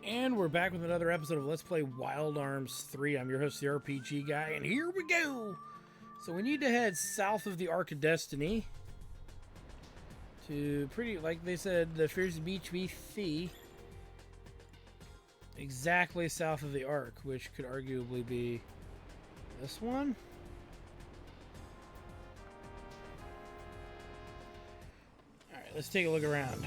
And we're back with another episode of Let's Play Wild Arms 3. I'm your host, the RPG Guy, and here we go! So we need to head south of the Arc of Destiny to like they said, the Fierce Beach BC. Exactly south of the Arc, which could arguably be this one. Alright, let's take a look around.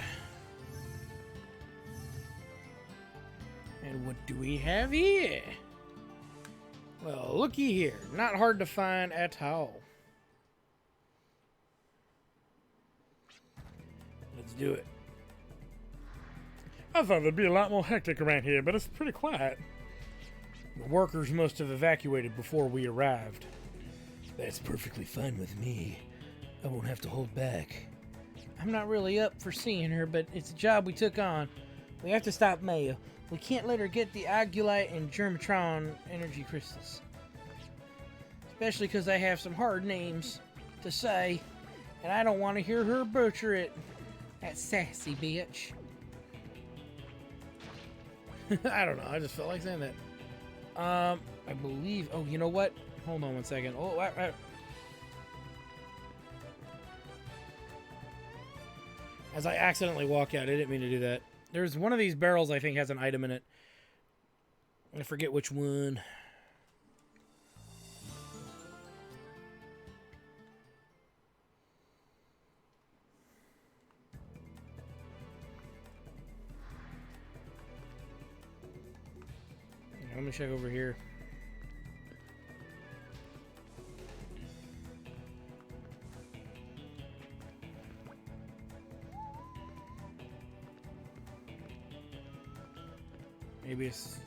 And what do we have here? Well, looky here. Not hard to find at all. Let's do it. I thought it'd be a lot more hectic around here, but it's pretty quiet. The workers must have evacuated before we arrived. That's perfectly fine with me. I won't have to hold back. I'm not really up for seeing her, but it's a job we took on. We have to stop Mayo. We can't let her get the Agulite and Germatron energy crystals. Especially because I have some hard names to say, and I don't want to hear her butcher it. That sassy bitch. I don't know, I just felt like saying that. I believe... Oh, you know what? Hold on one second. Oh, As I accidentally walk out, I didn't mean to do that. There's one of these barrels I think has an item in it. I forget which one. Let me check over here. Maybe it's...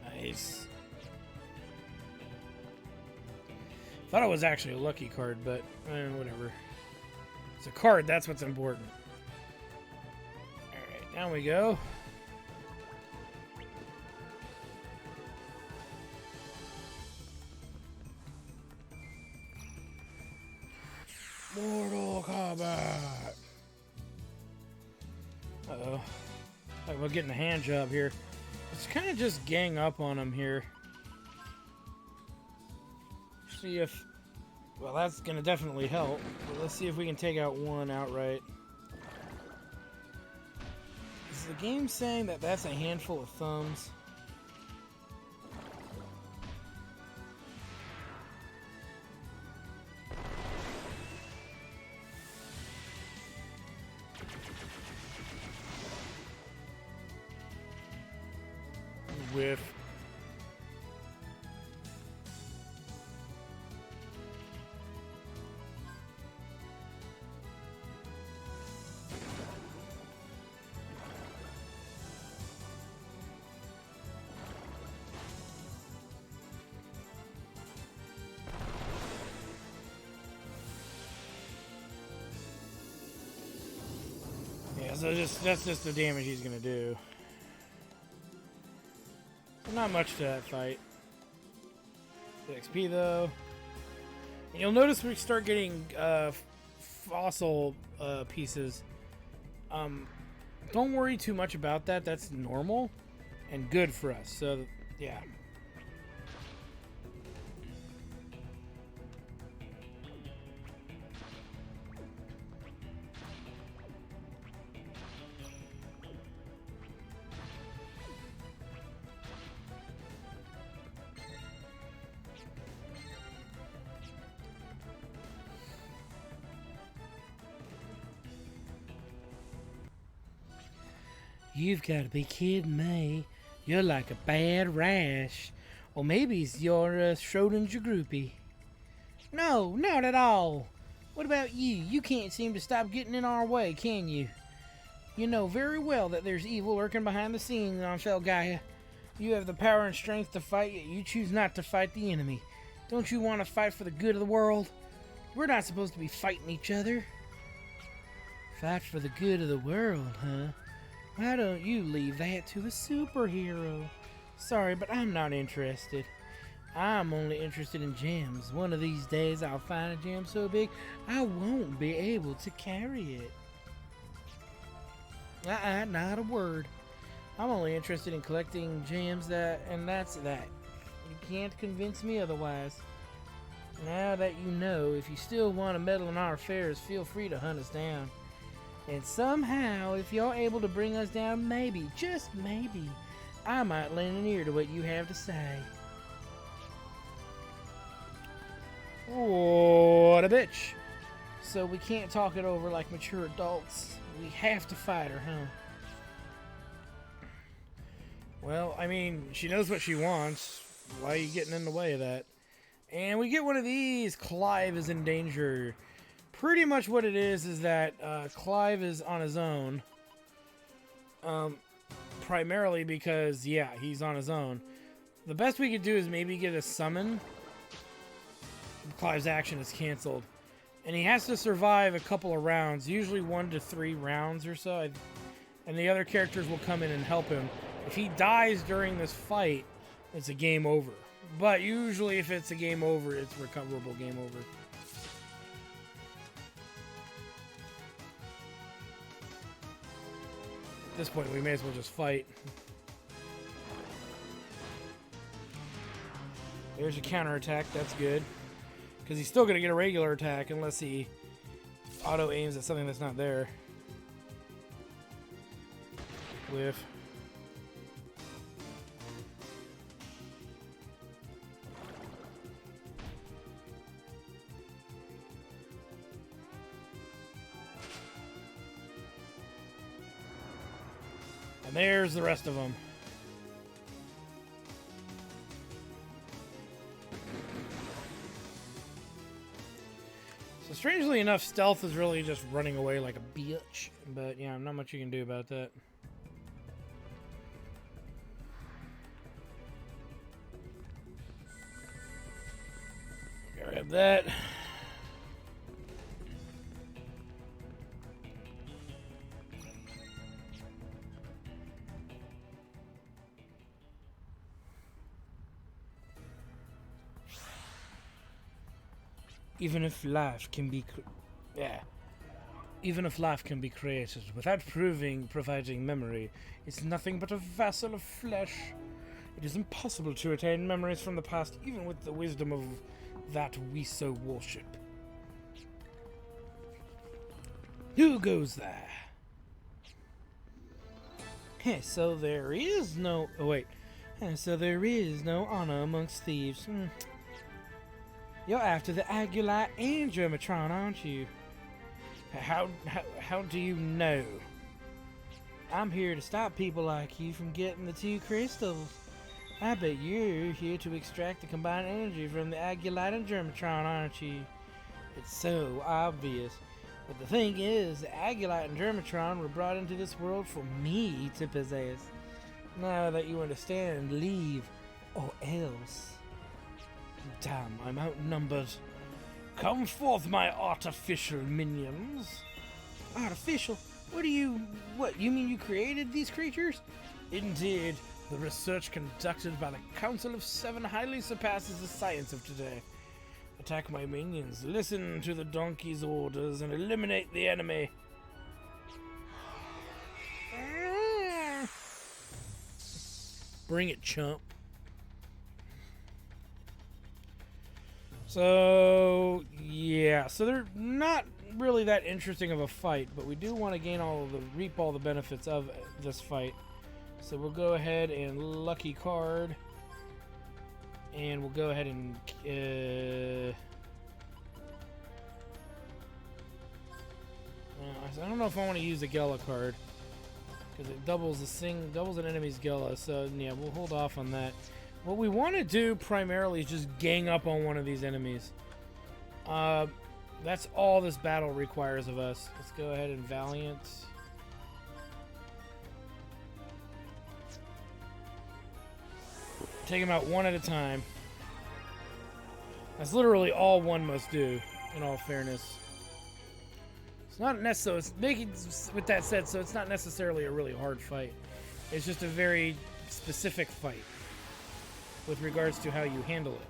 Nice. Thought it was actually a lucky card, but whatever. It's a card, that's what's important. Alright, down we go. Mortal Kombat! Uh-oh. Like we're getting a hand job here. Let's kind of just gang up on him here. See if... Well, that's going to definitely help. But let's see if we can take out one outright. Is the game saying that that's a handful of thumbs? Whiff. Yeah, so that's just the damage he's gonna do. Not much to that fight. The XP though. And you'll notice we start getting fossil pieces. Don't worry too much about that. That's normal and good for us. So yeah. You've got to be kidding me. You're like a bad rash. Or maybe it's your Schrodinger groupie. No, not at all. What about you? You can't seem to stop getting in our way, can you? You know very well that there's evil lurking behind the scenes on Felgaia. You have the power and strength to fight, yet you choose not to fight the enemy. Don't you want to fight for the good of the world? We're not supposed to be fighting each other. Fight for the good of the world, huh? Why don't you leave that to the superhero? Sorry, but I'm not interested. I'm only interested in gems. One of these days I'll find a gem so big I won't be able to carry it. Not a word. I'm only interested in collecting gems and that's that. You can't convince me otherwise. Now that you know, if you still want to meddle in our affairs, feel free to hunt us down. And somehow, if you're able to bring us down, maybe, just maybe, I might lend an ear to what you have to say. What a bitch. So we can't talk it over like mature adults. We have to fight her, huh? Well, I mean, she knows what she wants. Why are you getting in the way of that? And we get one of these. Clive is in danger. Pretty much what it is that Clive is on his own. Primarily because, yeah, he's on his own. The best we could do is maybe get a summon. Clive's action is canceled. And he has to survive a couple of rounds, usually 1 to 3 rounds or so. And the other characters will come in and help him. If he dies during this fight, it's a game over. But usually if it's a game over, it's recoverable game over. At this point, we may as well just fight. There's a counterattack, that's good. Because he's still going to get a regular attack unless he auto-aims at something that's not there. Whiff. And there's the rest of them. So strangely enough, stealth is really just running away like a bitch. But yeah, not much you can do about that. Grab that. Even if life can be created without providing memory, it's nothing but a vessel of flesh. It is impossible to attain memories from the past, even with the wisdom of that we so worship. Who goes there? So there is no... Oh, wait. So there is no honor amongst thieves. You're after the Agulite and Germatron, aren't you? How do you know? I'm here to stop people like you from getting the 2 crystals. I bet you're here to extract the combined energy from the Agulite and Germatron, aren't you? It's so obvious. But the thing is, the Agulite and Germatron were brought into this world for me to possess. Now that you understand, leave, or else. Damn, I'm outnumbered. Come forth, my artificial minions. Artificial? What, you mean you created these creatures? Indeed. The research conducted by the Council of 7 highly surpasses the science of today. Attack my minions, listen to the donkey's orders, and eliminate the enemy. Bring it, chump. So, yeah. So they're not really that interesting of a fight, but we do want to reap all the benefits of this fight. So we'll go ahead and lucky card. And we'll go ahead and I don't know if I want to use the Gela card because it doubles an enemy's Gela. So yeah, we'll hold off on that. What we want to do primarily is just gang up on one of these enemies. That's all this battle requires of us. Let's go ahead and Valiant. Take them out one at a time. That's literally all one must do, in all fairness. It's not necessarily, with that said, so it's not necessarily a really hard fight. It's just a very specific fight. with regards to how you handle it.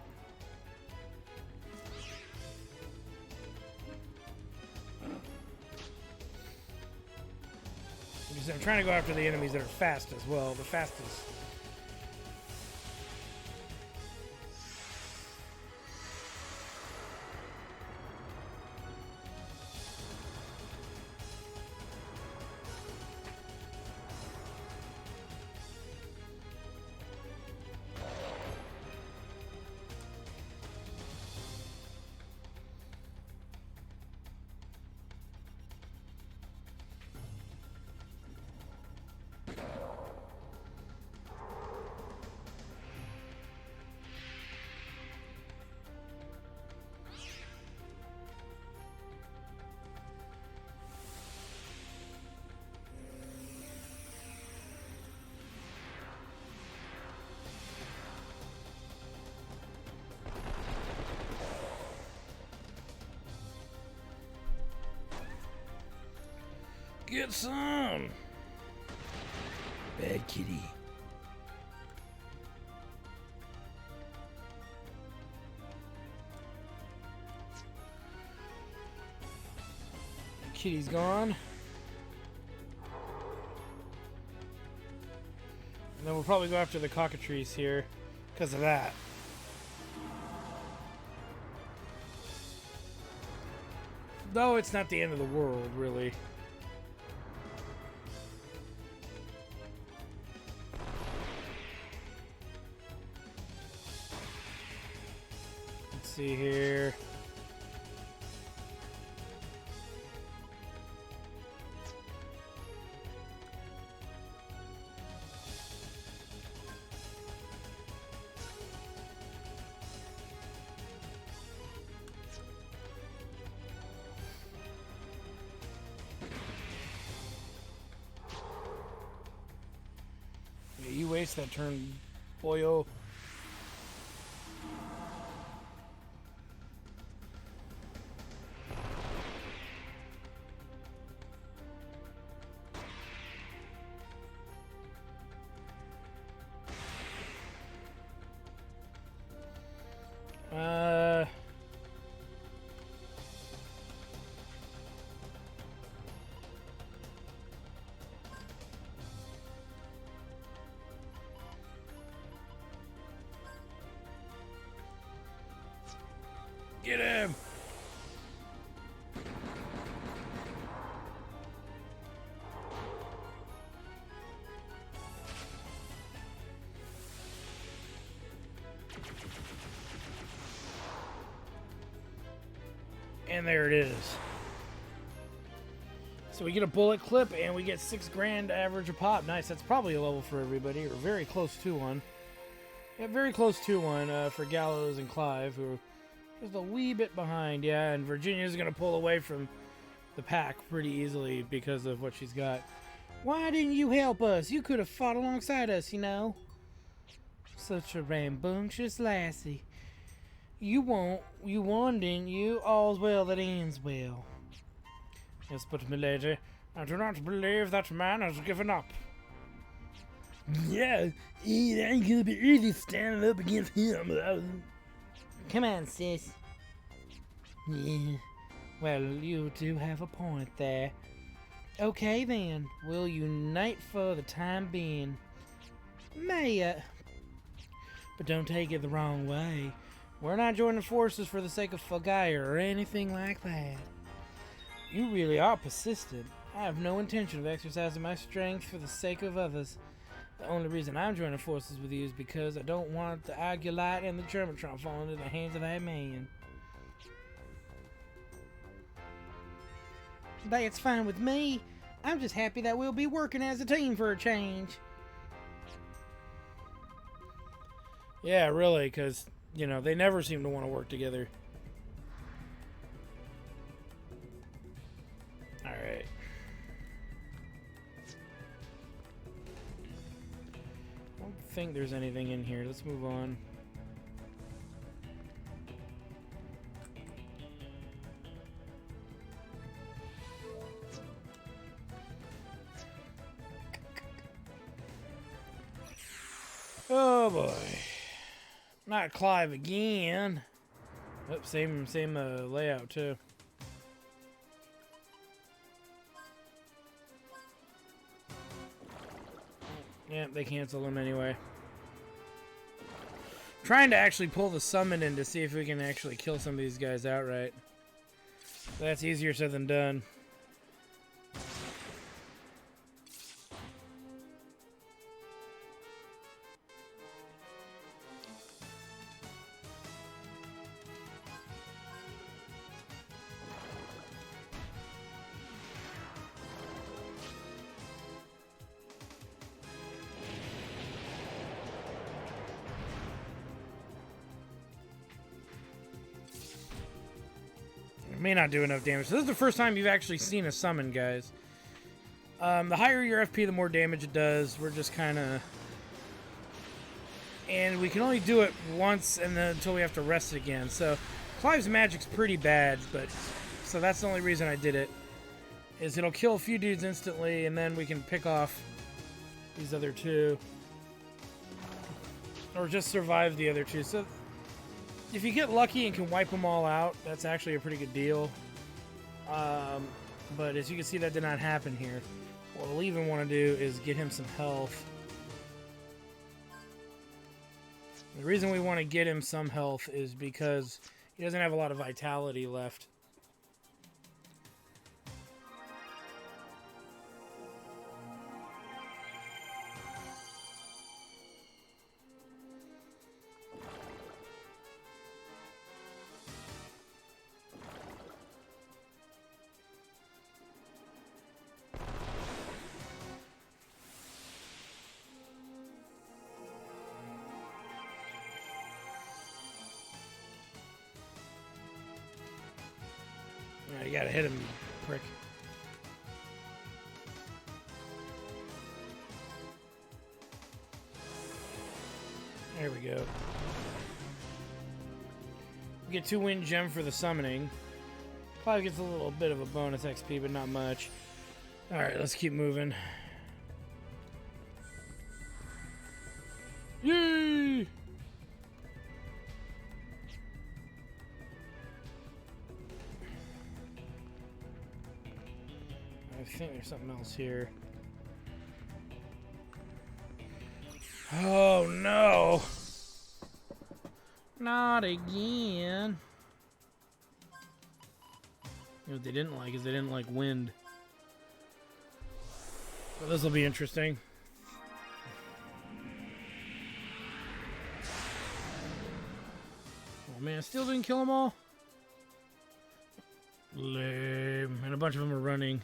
Because I'm trying to go after the enemies that are fast as well. The fastest. Get some! Bad kitty. Kitty's gone. And then we'll probably go after the cockatrice here because of that. Though it's not the end of the world, really. Let's see here. Yeah, you waste that turn, boyo. Get him! And there it is. So we get a bullet clip and we get 6 grand average a pop. Nice. That's probably a level for everybody, or very close to one. Yeah, very close to one for Gallows and Clive, who are just a wee bit behind. Yeah, and Virginia's going to pull away from the pack pretty easily because of what she's got. Why didn't you help us? You could have fought alongside us, you know. Such a rambunctious lassie. You won, didn't you? All's well that ends well. Yes, but milady, I do not believe that man has given up. Yeah, it ain't gonna be easy standing up against him. Come on, sis. Yeah, well, you do have a point there. Okay then, we'll unite for the time being. But don't take it the wrong way. We're not joining forces for the sake of Fagire or anything like that. You really are persistent. I have no intention of exercising my strength for the sake of others. The only reason I'm joining forces with you is because I don't want the Argulite and the Germatron falling into the hands of that man. That's fine with me. I'm just happy that we'll be working as a team for a change. Yeah, really, because, you know, they never seem to want to work together. Alright. I don't think there's anything in here. Let's move on. Oh boy. Not Clive again. Oh, same layout too. Yeah, they cancel him anyway. Trying to actually pull the summon in to see if we can actually kill some of these guys outright. That's easier said than done. May not do enough damage. So this is the first time you've actually seen a summon, guys. The higher your FP, the more damage it does. We're just kind of... And we can only do it once and then until we have to rest it again. So Clive's magic's pretty bad, but... So that's the only reason I did it. Is it'll kill a few dudes instantly, and then we can pick off these other two. Or just survive the other two. So... If you get lucky and can wipe them all out, that's actually a pretty good deal. But as you can see, that did not happen here. What we'll even want to do is get him some health. The reason we want to get him some health is because he doesn't have a lot of vitality left. You gotta hit him, you prick. There we go. We get 2 wind gem for the summoning. Probably gets a little bit of a bonus XP, but not much. Alright, let's keep moving. Yay! I think there's something else here. Oh no! Not again. You know what they didn't like is they didn't like wind. So this will be interesting. Oh man, I still didn't kill them all? Lame. And a bunch of them are running.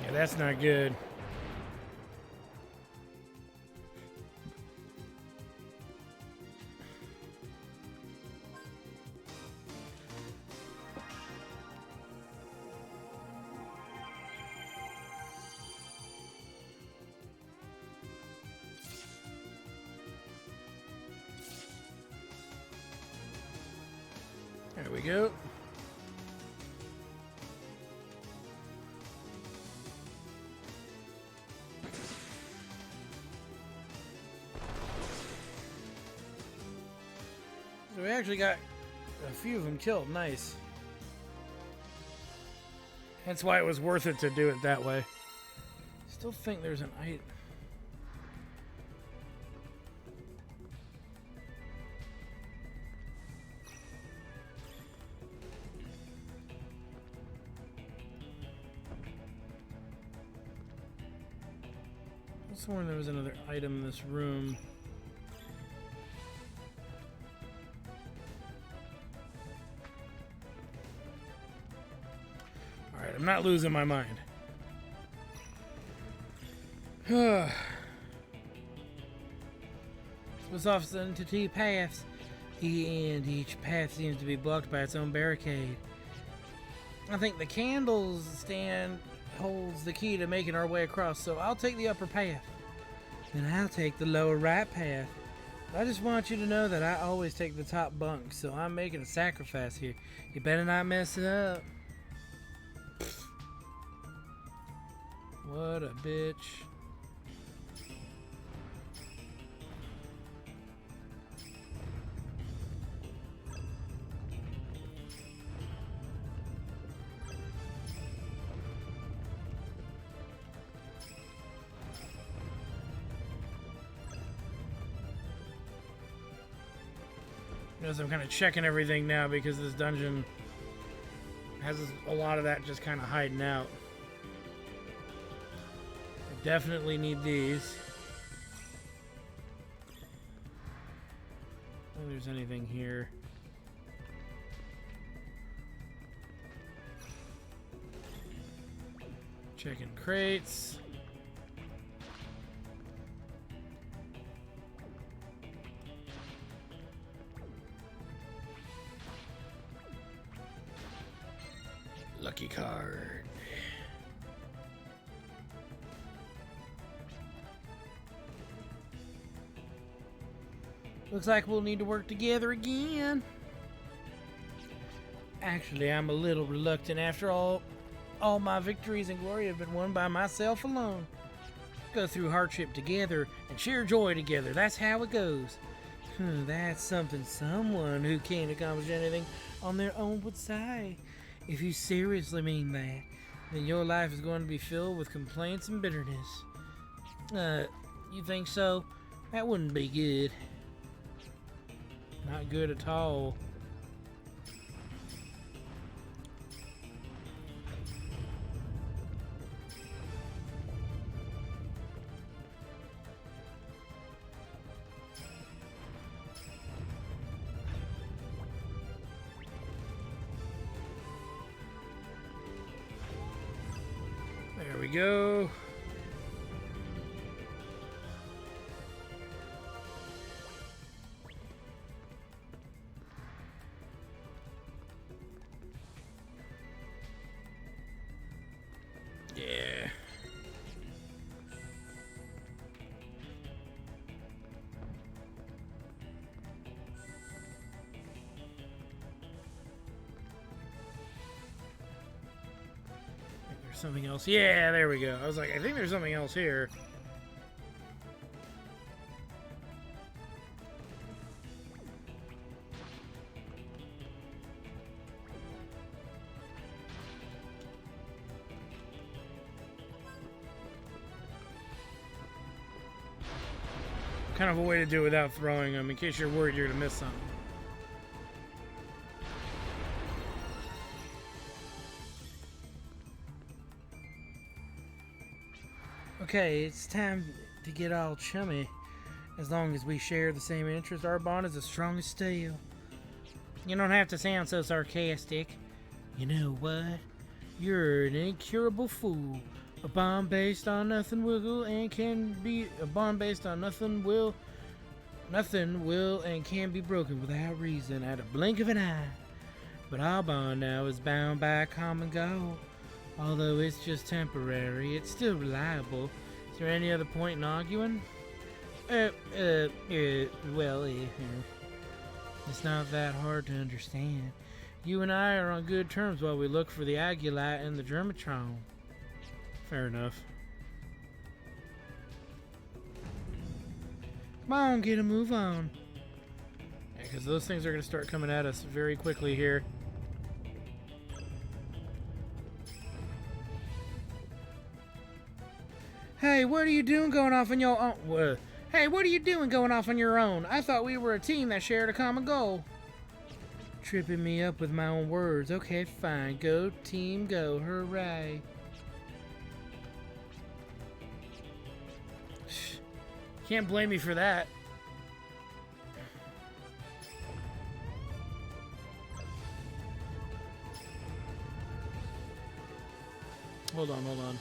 Yeah, that's not good. There we go. So we actually got a few of them killed. Nice. That's why it was worth it to do it that way. Still think there's an item. I swore there was another item in this room. Alright, I'm not losing my mind. Splits off into 2 paths, and each path seems to be blocked by its own barricade. I think the candles stand holds the key to making our way across, so I'll take the upper path. Then I'll take the lower right path. I just want you to know that I always take the top bunk, so I'm making a sacrifice here. You better not mess it up. What a bitch. Notice I'm kind of checking everything now because this dungeon has a lot of that just kind of hiding out. I definitely need these. I don't think there's anything here. Checking crates. Lucky card. Looks like we'll need to work together again. Actually, I'm a little reluctant. After all my victories and glory have been won by myself alone. Go through hardship together and share joy together. That's how it goes. That's something someone who can't accomplish anything on their own would say. If you seriously mean that, then your life is going to be filled with complaints and bitterness. You think so? That wouldn't be good. Not good at all. There we go. Yeah. There's something else. Yeah, there we go. I was like, I think there's something else here. Kind of a way to do it without throwing them in case you're worried you're gonna miss something. Okay, it's time to get all chummy. As long as we share the same interest, our bond is as strong as steel. You don't have to sound so sarcastic. You know what? You're an incurable fool. A bond based on nothing will and can be a bond based on nothing will and can be broken without reason at a blink of an eye. But our bond now is bound by a common goal. Although it's just temporary, it's still reliable. Is there any other point in arguing? It's not that hard to understand. You and I are on good terms while we look for the Agulite and the Germatron. Fair enough. Come on, get a move on. Yeah, because those things are going to start coming at us very quickly here. Hey, what are you doing going off on your own? Hey, what are you doing going off on your own? I thought we were a team that shared a common goal. Tripping me up with my own words. Okay, fine. Go, team, go. Hooray. Can't blame me for that. Hold on, hold on.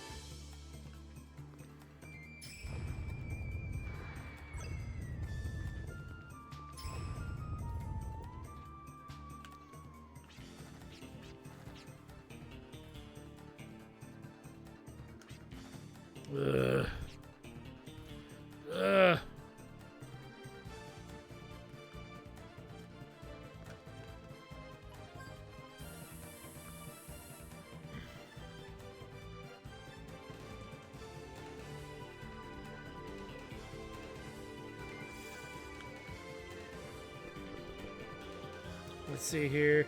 Ugh. Ugh. Let's see here.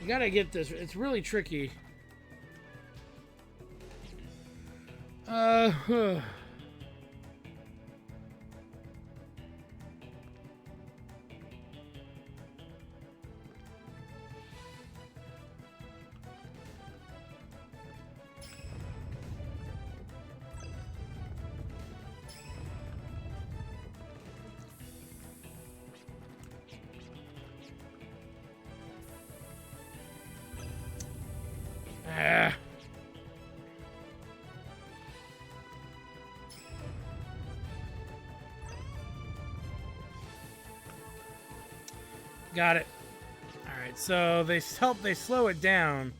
You gotta get this. It's really tricky. Got it. Alright, so they slow it down.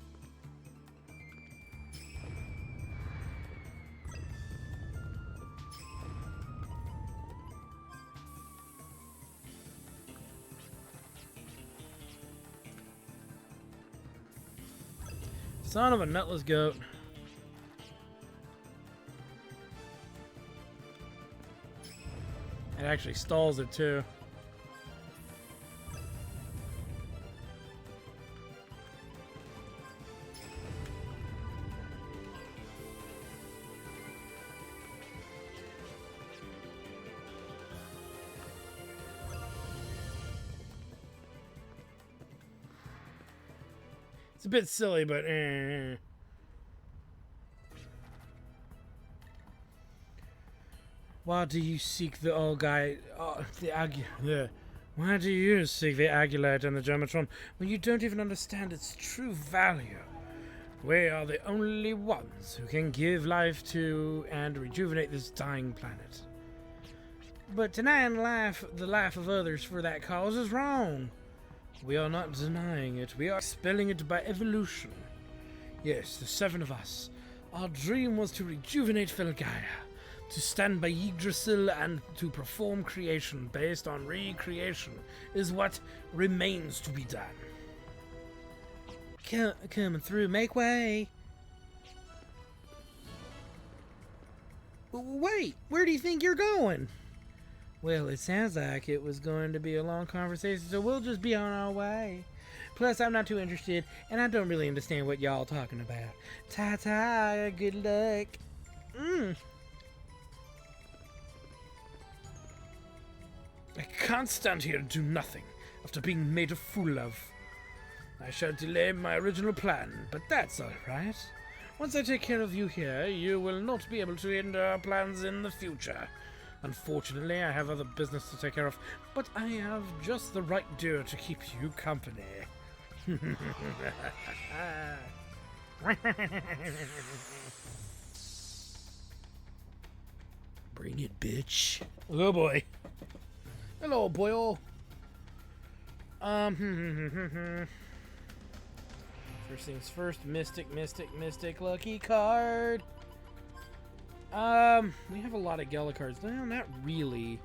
Son of a nutless goat. It actually stalls it too. It's a bit silly, but Why do you seek the Why do you seek the Agulite and the Germatron when you don't even understand its true value? We are the only ones who can give life to and rejuvenate this dying planet. But denying the life of others for that cause is wrong. We are not denying it, we are expelling it by evolution. Yes, the 7 of us. Our dream was to rejuvenate Felgaia, to stand by Yggdrasil and to perform creation based on recreation is what remains to be done. Coming through, make way! Wait, where do you think you're going? Well, it sounds like it was going to be a long conversation, so we'll just be on our way. Plus, I'm not too interested, and I don't really understand what y'all talking about. Ta-ta, good luck. I can't stand here and do nothing after being made a fool of. I shall delay my original plan, but that's alright. Once I take care of you here, you will not be able to hinder our plans in the future. Unfortunately, I have other business to take care of, but I have just the right deer to keep you company. Bring it, bitch. Oh boy. Hello, boyo. First things first, Mystic, lucky card. We have a lot of Gala cards. No, not really.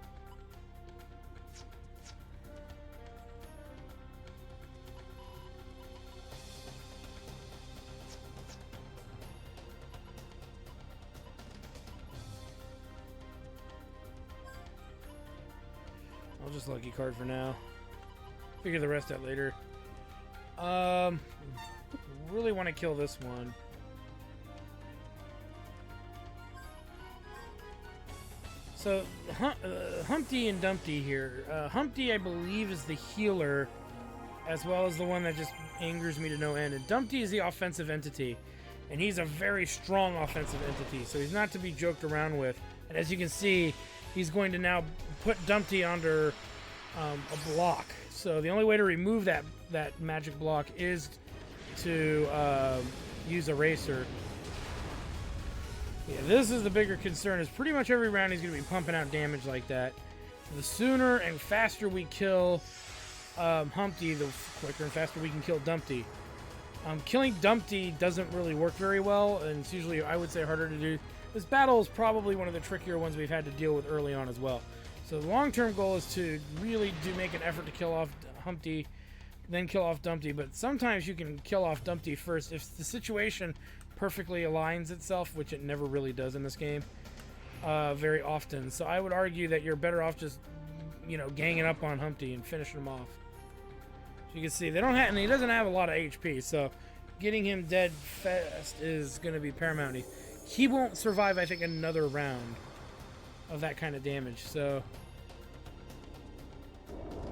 I'll just lucky card for now. Figure the rest out later. Really want to kill this one. So, Humpty and Dumpty here. Humpty, I believe, is the healer, as well as the one that just angers me to no end. And Dumpty is the offensive entity, and he's a very strong offensive entity, so he's not to be joked around with. And as you can see, he's going to now put Dumpty under a block. So the only way to remove that magic block is to use Eraser. Yeah, this is the bigger concern, is pretty much every round he's going to be pumping out damage like that. So the sooner and faster we kill Humpty, the quicker and faster we can kill Dumpty. Killing Dumpty doesn't really work very well, and it's usually, I would say, harder to do. This battle is probably one of the trickier ones we've had to deal with early on as well. So the long-term goal is to really make an effort to kill off Humpty, then kill off Dumpty. But sometimes you can kill off Dumpty first if the situation perfectly aligns itself, which it never really does in this game very often. So I would argue that you're better off just, ganging up on Humpty and finishing him off. So you can see they don't have, and he doesn't have a lot of HP, so getting him dead fast is going to be paramount. He won't survive, I think, another round of that kind of damage. So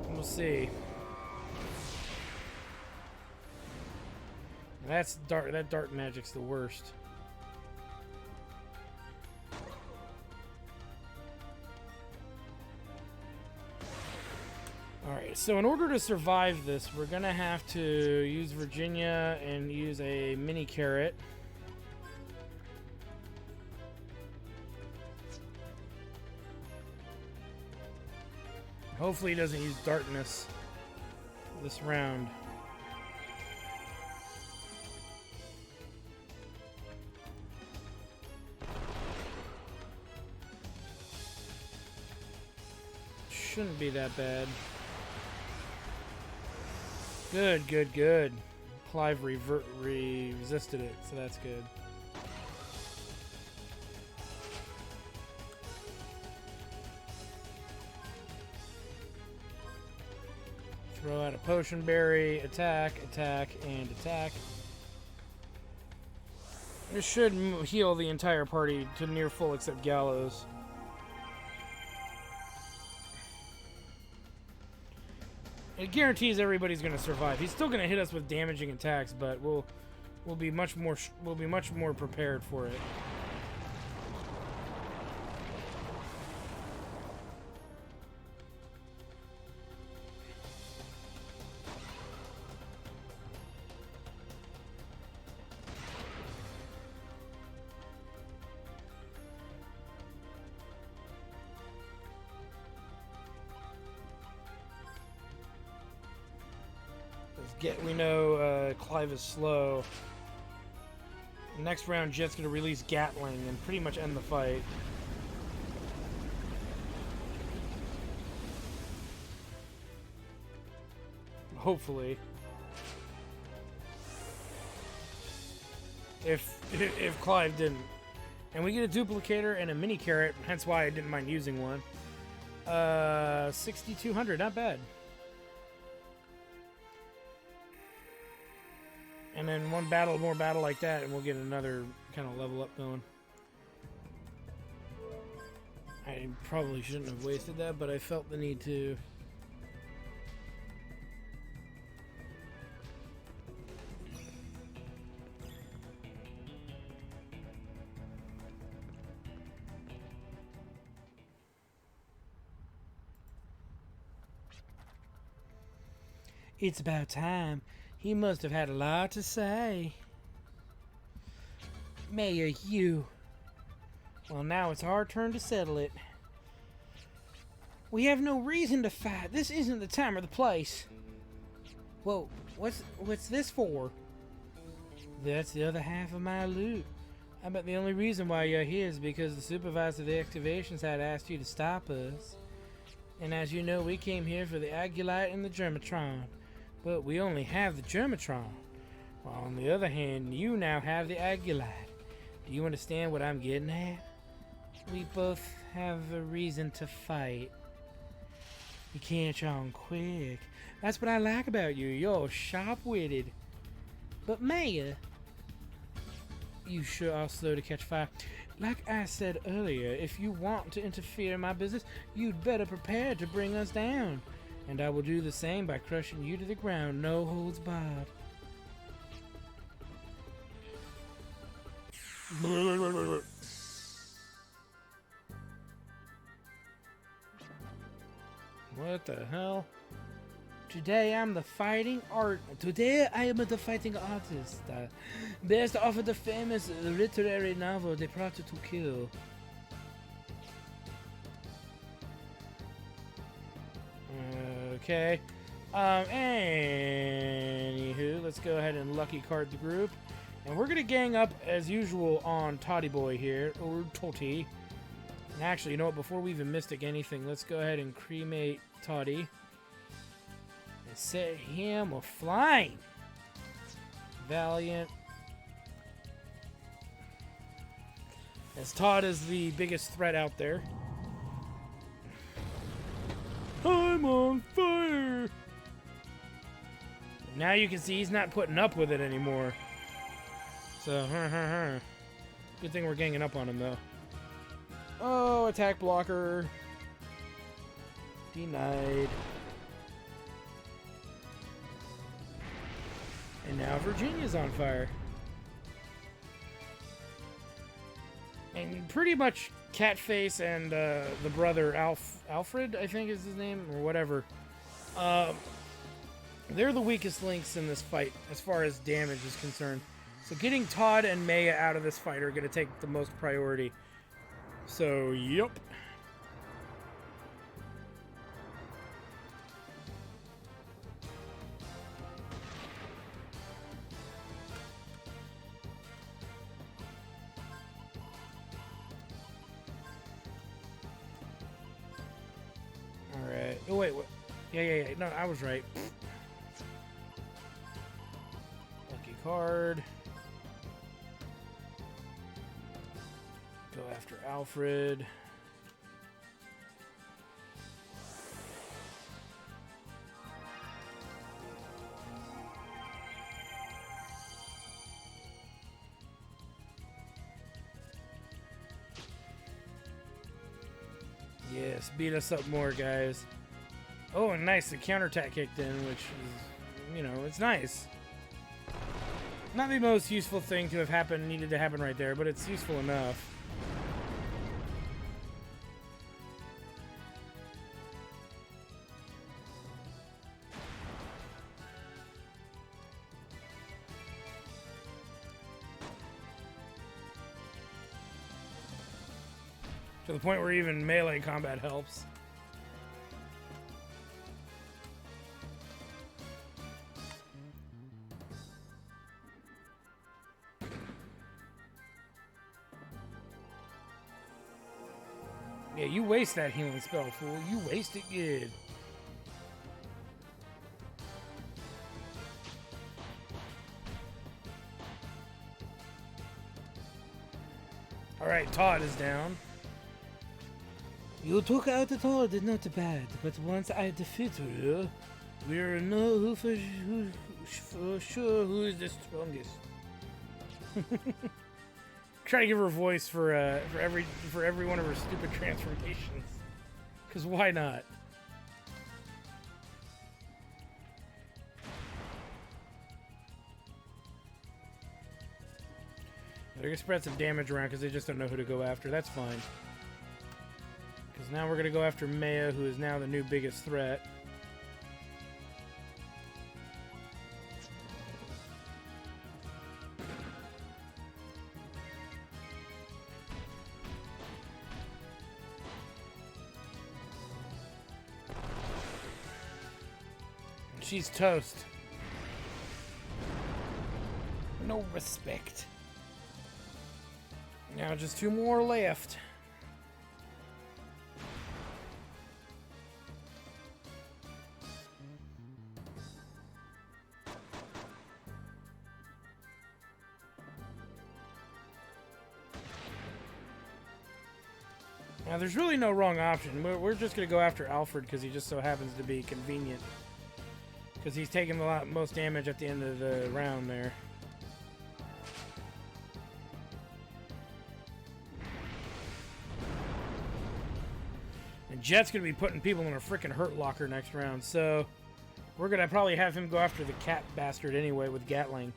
we'll see. That's dark. That dark magic's the worst. Alright, so in order to survive this, we're gonna have to use Virginia and use a mini carrot. Hopefully he doesn't use darkness this round. Shouldn't be that bad. Good, good, good. Clive resisted it, so that's good. Throw out a potion berry, attack, attack, and attack. This should heal the entire party to near full except Gallows. It guarantees everybody's going to survive. He's still going to hit us with damaging attacks, but we'll be much more prepared for it. We know Clive is slow. Next round, Jet's going to release Gatling and pretty much end the fight. Hopefully. If Clive didn't. And we get a duplicator and a mini carrot, hence why I didn't mind using one. 6,200, not bad. And then one more battle like that, and we'll get another kind of level up going. I probably shouldn't have wasted that, but I felt the need to. It's about time. He must have had a lot to say. Mayor Hugh. Well, now it's our turn to settle it. We have no reason to fight. This isn't the time or the place. Whoa, what's this for? That's the other half of my loot. I bet the only reason why you're here is because the supervisor of the excavations had asked you to stop us. And as you know, we came here for the Agulite and the Germatron. But we only have the Germatron. While on the other hand, you now have the Agulite. Do you understand what I'm getting at? We both have a reason to fight. You catch on quick. That's what I like about you. You're sharp-witted. But Mayor, you sure are slow to catch fire. Like I said earlier, if you want to interfere in my business, you'd better prepare to bring us down. And I will do the same by crushing you to the ground, no holds barred. What the hell? Today I am the fighting artist. Best to offer the famous literary novel De Prata to Kill. Okay. Anywho, let's go ahead and lucky card the group. And we're going to gang up, as usual, on Toddy Boy here, or Totty. And actually, you know what? Before we even mystic anything, let's go ahead and cremate Toddy. And set him a-flying. Valiant. As Todd is the biggest threat out there. I'm on fire! Now you can see he's not putting up with it anymore. So, good thing we're ganging up on him, though. Oh, attack blocker. Denied. And now Virginia's on fire. And pretty much Catface and the brother Alfred, I think is his name, or whatever. They're the weakest links in this fight as far as damage is concerned. So getting Todd and Maya out of this fight are going to take the most priority. So, yep. Alright. Oh, wait. What? Yeah. No, I was right. Lucky card. Go after Alfred. Yes, beat us up more, guys. Oh, and nice, the counterattack kicked in, which is, you know, it's nice. Not the most useful thing to have happened, needed to happen right there, but it's useful enough. To the point where even melee combat helps. Yeah, you waste that healing spell, fool. You waste it good. Alright, Todd is down. You took out the Todd, not bad, but once I defeated you, we'll know who for sure who is the strongest. Try to give her a voice for every one of her stupid transformations, because why not? They're gonna spread some damage around because they just don't know who to go after. That's fine. Because now we're going to go after Maya, who is now the new biggest threat. She's toast. No respect. Now just two more left. Now, there's really no wrong option. We're just going to go after Alfred because he just so happens to be convenient. Because he's taking the most damage at the end of the round there. And Jet's going to be putting people in a freaking hurt locker next round. So, we're going to probably have him go after the cat bastard anyway with Gatling.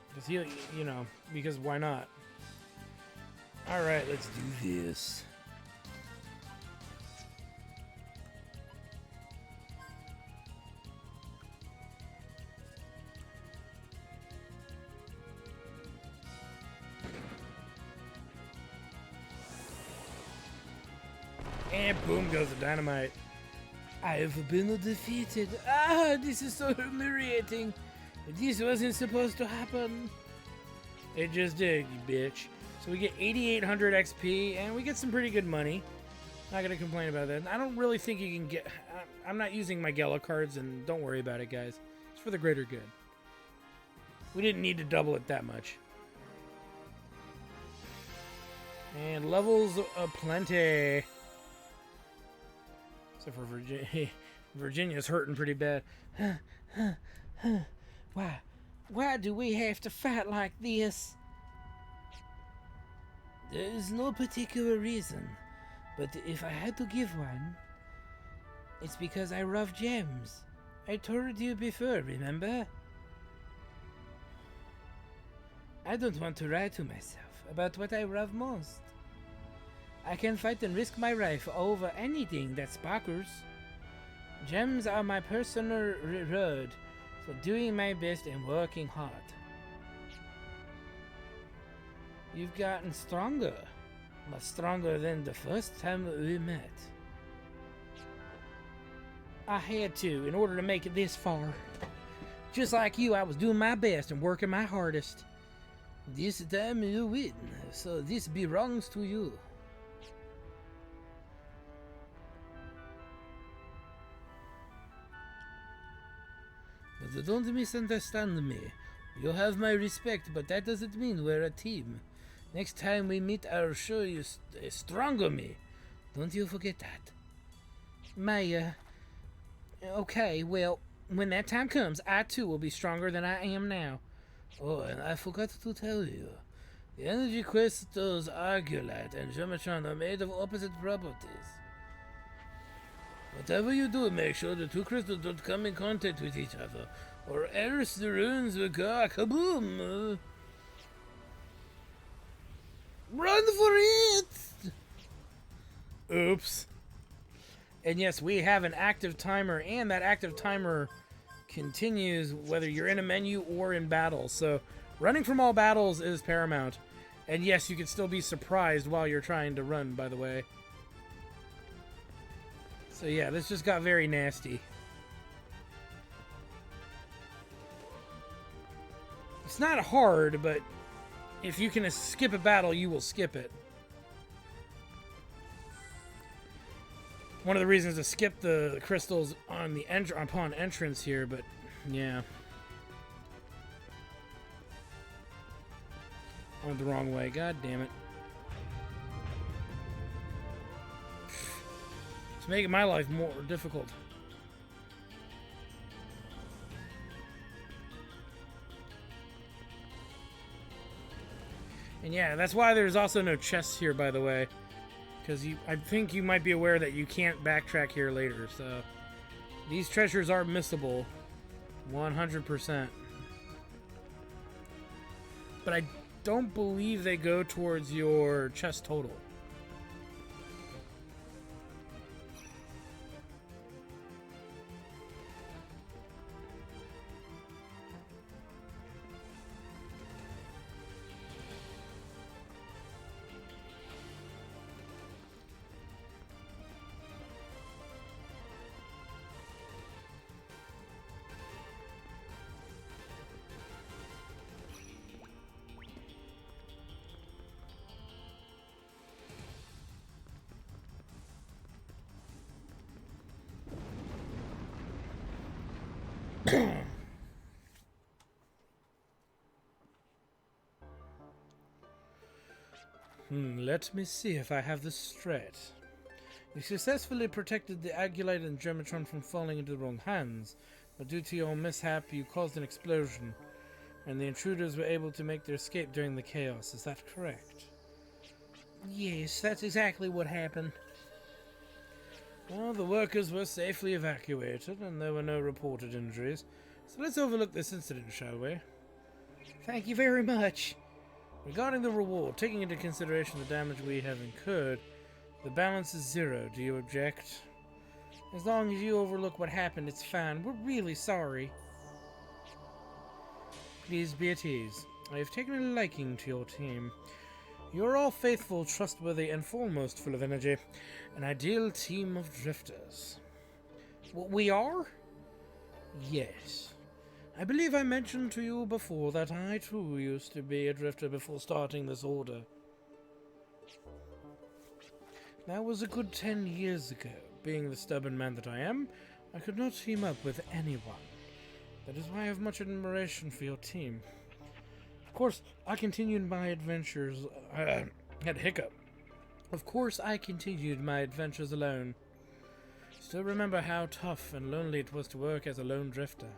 Because he, you know, because why not? Alright, let's do this. And boom goes the dynamite. I have been defeated. Ah, this is so humiliating. This wasn't supposed to happen. It just did, you bitch. So we get 8,800 XP, and we get some pretty good money. Not gonna complain about that. I don't really think you can get... I'm not using my Gala cards, and don't worry about it, guys. It's for the greater good. We didn't need to double it that much. And levels aplenty. Except for Virginia. Virginia's hurting pretty bad. Why do we have to fight like this? There is no particular reason, but if I had to give one, it's because I love gems. I told you before, remember? I don't want to lie to myself about what I love most. I can fight and risk my life over anything that sparkles. Gems are my personal reward for doing my best and working hard. You've gotten stronger, much stronger than the first time we met. I had to in order to make it this far. Just like you, I was doing my best and working my hardest. This time you win, so this belongs to you. But don't misunderstand me. You have my respect, but that doesn't mean we're a team. Next time we meet, I'll show you a stronger me. Don't you forget that. Okay, well, when that time comes, I too will be stronger than I am now. Oh, and I forgot to tell you. The energy crystals Argolite and Gematron are made of opposite properties. Whatever you do, make sure the two crystals don't come in contact with each other, or else the runes will go kaboom! Run for it! Oops. And yes, we have an active timer, and that active timer continues whether you're in a menu or in battle. So running from all battles is paramount. And yes, you can still be surprised while you're trying to run, by the way. So yeah, this just got very nasty. It's not hard, but if you can skip a battle, you will skip it. One of the reasons to skip the crystals on the upon entrance here, but yeah. I went the wrong way, god damn it. It's making my life more difficult. And yeah, that's why there's also no chests here, by the way. Because I think you might be aware that you can't backtrack here later, so... These treasures are missable. 100%. But I don't believe they go towards your chest total. Let me see if I have this straight. You successfully protected the Agulite and Gematron from falling into the wrong hands, but due to your mishap, you caused an explosion, and the intruders were able to make their escape during the chaos. Is that correct? Yes, that's exactly what happened. Well, the workers were safely evacuated, and there were no reported injuries. So let's overlook this incident, shall we? Thank you very much. Regarding the reward, taking into consideration the damage we have incurred, the balance is 0. Do you object? As long as you overlook what happened, it's fine. We're really sorry. Please be at ease. I have taken a liking to your team. You're all faithful, trustworthy, and foremost full of energy. An ideal team of drifters. We are? Yes. I believe I mentioned to you before that I too used to be a drifter before starting this order. That was a good 10 years ago. Being the stubborn man that I am, I could not team up with anyone. That is why I have much admiration for your team. Of course, I continued my adventures... had a hiccup. Of course, I continued my adventures alone. Still remember how tough and lonely it was to work as a lone drifter.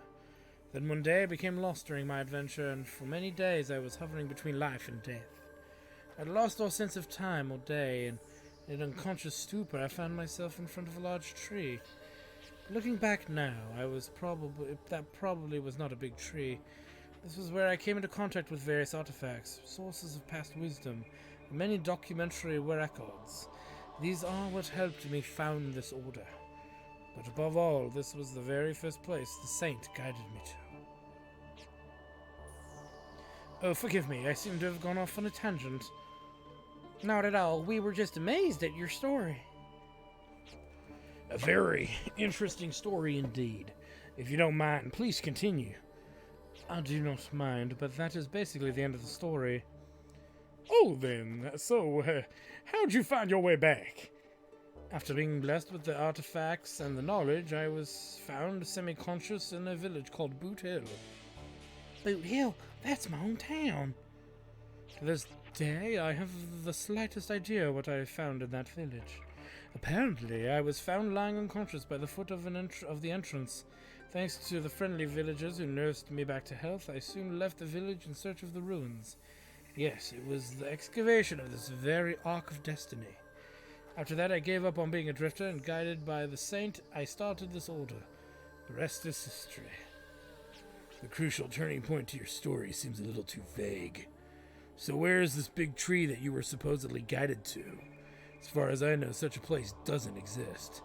Then one day I became lost during my adventure, and for many days I was hovering between life and death. I had lost all sense of time or day, and in an unconscious stupor I found myself in front of a large tree. Looking back now, that probably was not a big tree. This was where I came into contact with various artifacts, sources of past wisdom, and many documentary records. These are what helped me found this order. But above all, this was the very first place the saint guided me to. Oh, forgive me, I seem to have gone off on a tangent. Not at all, we were just amazed at your story. A very interesting story indeed. If you don't mind, please continue. I do not mind, but that is basically the end of the story. Oh, then, so, how'd you find your way back? After being blessed with the artifacts and the knowledge, I was found semi-conscious in a village called Boot Hill. Boot Hill? That's my hometown. To this day, I have the slightest idea what I found in that village. Apparently, I was found lying unconscious by the foot of the entrance. Thanks to the friendly villagers who nursed me back to health, I soon left the village in search of the ruins. Yes, it was the excavation of this very Ark of Destiny. After that, I gave up on being a drifter, and guided by the saint, I started this order. The rest is history. The crucial turning point to your story seems a little too vague. So where is this big tree that you were supposedly guided to? As far as I know, such a place doesn't exist.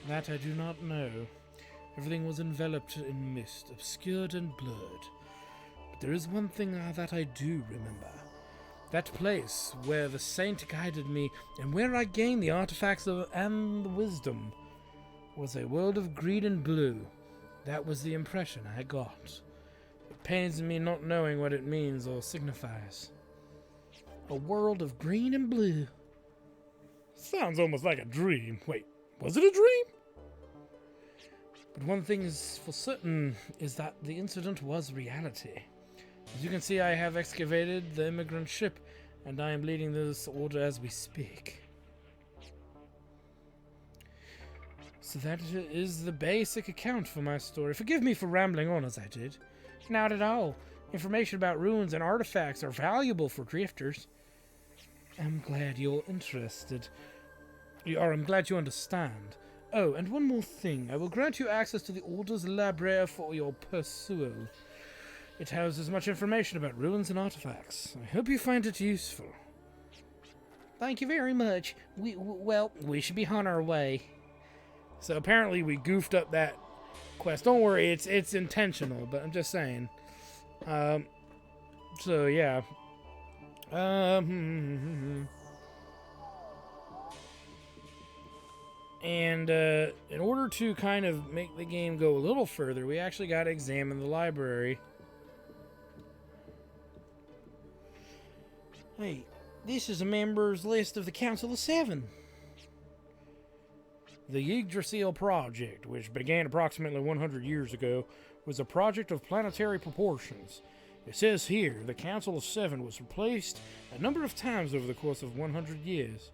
That I do not know. Everything was enveloped in mist, obscured and blurred. But there is one thing that I do remember. That place where the saint guided me and where I gained the artifacts and the wisdom was a world of green and blue. That was the impression I got. It pains me not knowing what it means or signifies. A world of green and blue. Sounds almost like a dream. Wait, was it a dream? But one thing is for certain is that the incident was reality. As you can see, I have excavated the immigrant ship, and I am leading this order as we speak. So that is the basic account for my story. Forgive me for rambling on as I did. Not at all. Information about ruins and artifacts are valuable for drifters. I'm glad you're interested. I'm glad you understand. Oh, and one more thing. I will grant you access to the Order's library for your perusal. It houses much information about ruins and artifacts. I hope you find it useful. Thank you very much. We should be on our way. So apparently we goofed up that quest. Don't worry, it's intentional, but I'm just saying. So yeah. And in order to kind of make the game go a little further, we actually got to examine the library. Hey, this is a member's list of the Council of Seven. The Yggdrasil Project, which began approximately 100 years ago, was a project of planetary proportions. It says here, the Council of Seven was replaced a number of times over the course of 100 years.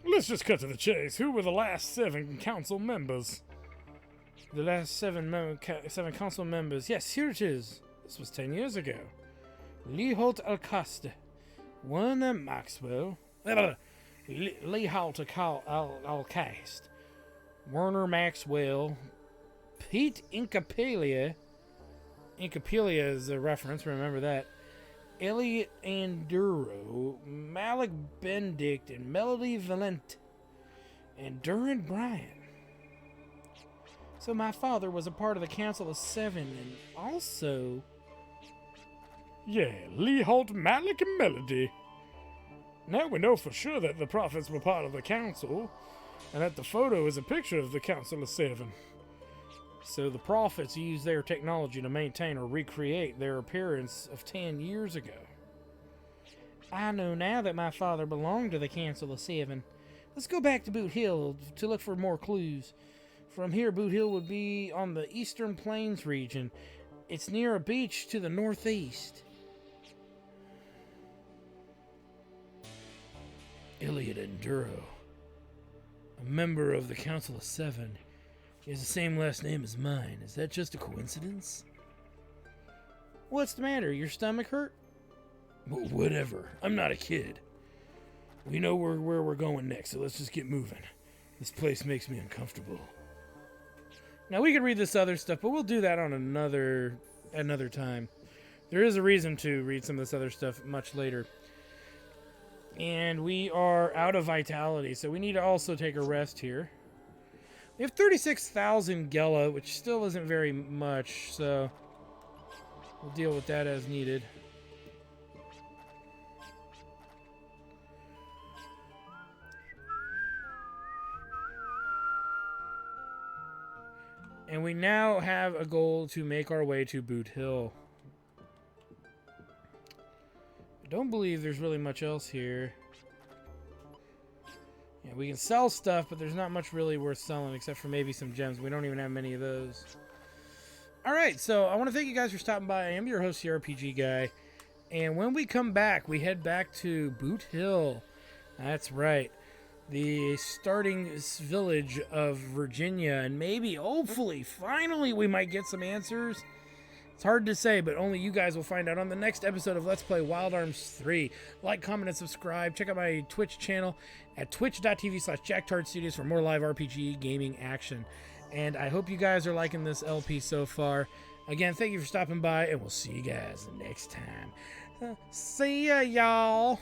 Let's just cut to the chase. Who were the last 7 council members? The last 7 council members. Yes, here it is. This was 10 years ago. Leholt Alcaste, Werner Maxwell, Leholt Alcaste, Werner Maxwell, Pete Incapelia. Incapelia is a reference, remember that. Elliot Anduro, Malik Benedict, and Melody Valent, and Duran Bryan. So my father was a part of the Council of Seven, and also... Yeah, Leholt, Malik, and Melody. Now we know for sure that the prophets were part of the council. And that the photo is a picture of the Council of Seven. So the prophets used their technology to maintain or recreate their appearance of 10 years ago. I know now that my father belonged to the Council of Seven. Let's go back to Boot Hill to look for more clues. From here, Boot Hill would be on the Eastern Plains region. It's near a beach to the northeast. Elliot Enduro, a member of the Council of Seven. He has the same last name as mine. Is that just a coincidence? What's the matter? Your stomach hurt? Well, whatever. I'm not a kid. We know where we're going next, so let's just get moving. This place makes me uncomfortable. Now, we could read this other stuff, but we'll do that on another time. There is a reason to read some of this other stuff much later. And we are out of vitality, so we need to also take a rest here. We have 36,000 Gela, which still isn't very much, so we'll deal with that as needed. And we now have a goal to make our way to Boot Hill. I don't believe there's really much else here. Yeah, we can sell stuff, but there's not much really worth selling except for maybe some gems. We don't even have many of those. Alright, so I want to thank you guys for stopping by. I am your host, the RPG Guy. And when we come back, we head back to Boot Hill. That's right. The starting village of Virginia. And maybe, hopefully, finally, we might get some answers. It's hard to say, but only you guys will find out on the next episode of Let's Play Wild Arms 3. Like, comment, and subscribe. Check out my Twitch channel at twitch.tv/JackTardStudios for more live RPG gaming action. And I hope you guys are liking this LP so far. Again, thank you for stopping by, and we'll see you guys next time. See ya, y'all.